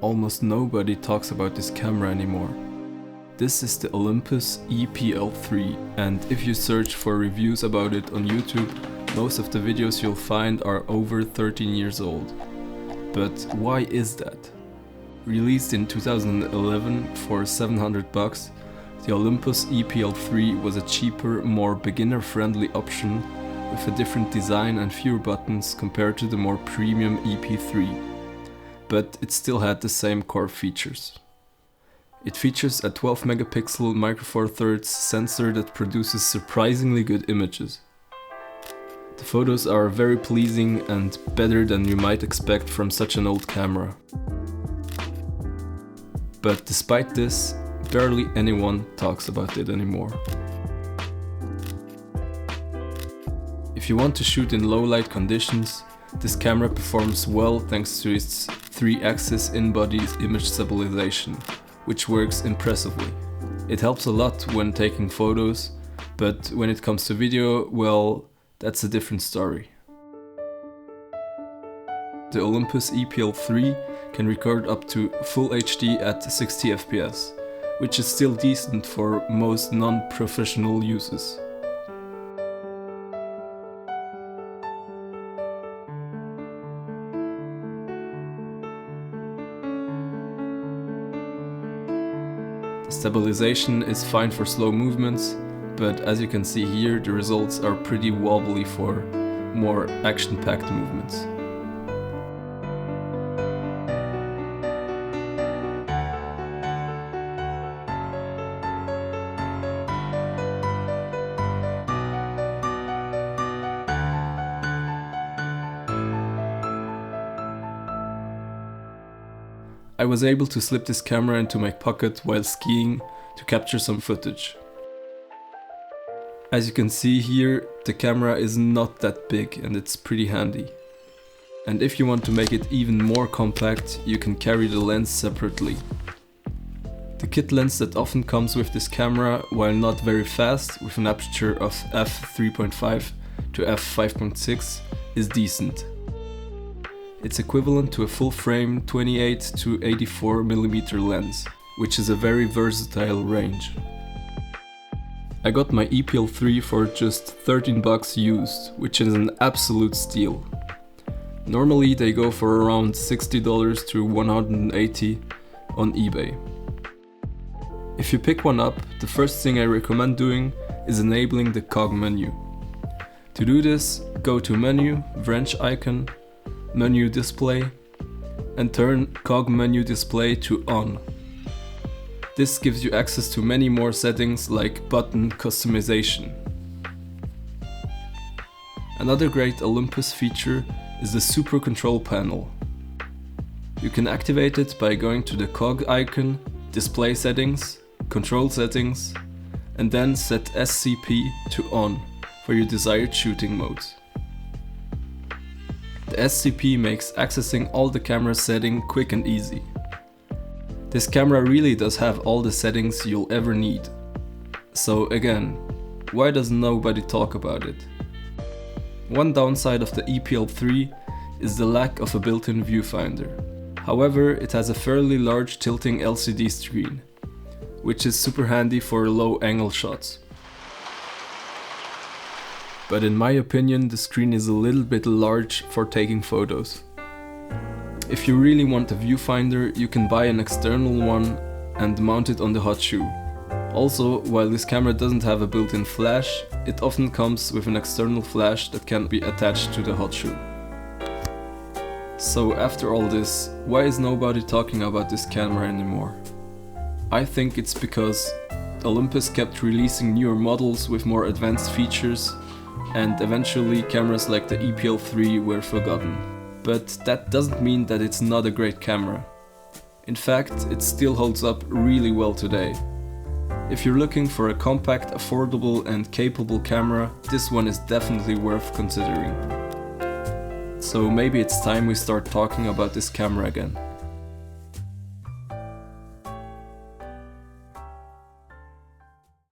almost nobody talks about this camera anymore. This is the Olympus E-PL3, and if you search for reviews about it on YouTube, most of the videos you'll find are over 13 years old. But why is that? Released in 2011 for $700, the Olympus E-PL3 was a cheaper, more beginner-friendly option with a different design and fewer buttons compared to the more premium EP3. But it still had the same core features. It features a 12 megapixel micro four thirds sensor that produces surprisingly good images. The photos are very pleasing and better than you might expect from such an old camera. But despite this, barely anyone talks about it anymore. If you want to shoot in low light conditions, this camera performs well thanks to its 3-axis in-body image stabilization, which works impressively. It helps a lot when taking photos, but when it comes to video, well, that's a different story. The Olympus E-PL3 can record up to Full HD at 60 FPS, which is still decent for most non-professional uses. The stabilization is fine for slow movements, but as you can see here, the results are pretty wobbly for more action-packed movements. I was able to slip this camera into my pocket while skiing to capture some footage. As you can see here, the camera is not that big and it's pretty handy. And if you want to make it even more compact, you can carry the lens separately. The kit lens that often comes with this camera, while not very fast, with an aperture of f3.5 to f5.6, is decent. It's equivalent to a full-frame 28 to 84mm lens, which is a very versatile range. I got my E-PL3 for just $13 used, which is an absolute steal. Normally they go for around $60 to $180 on eBay. If you pick one up, the first thing I recommend doing is enabling the cog menu. To do this, go to Menu, wrench icon, Menu Display, and turn Cog Menu Display to On. This gives you access to many more settings like button customization. Another great Olympus feature is the Super Control panel. You can activate it by going to the cog icon, Display Settings, Control Settings, and then set SCP to On for your desired shooting modes. The SCP makes accessing all the camera settings quick and easy. This camera really does have all the settings you'll ever need. So again, why does nobody talk about it? One downside of the E-PL3 is the lack of a built-in viewfinder. However, it has a fairly large tilting LCD screen, which is super handy for low angle shots. But in my opinion, the screen is a little bit large for taking photos. If you really want a viewfinder, you can buy an external one and mount it on the hot shoe. Also, while this camera doesn't have a built-in flash, it often comes with an external flash that can be attached to the hot shoe. So after all this, why is nobody talking about this camera anymore? I think it's because Olympus kept releasing newer models with more advanced features, and eventually cameras like the E-PL3 were forgotten. But that doesn't mean that it's not a great camera. In fact, it still holds up really well today. If you're looking for a compact, affordable and capable camera, this one is definitely worth considering. So maybe it's time we start talking about this camera again.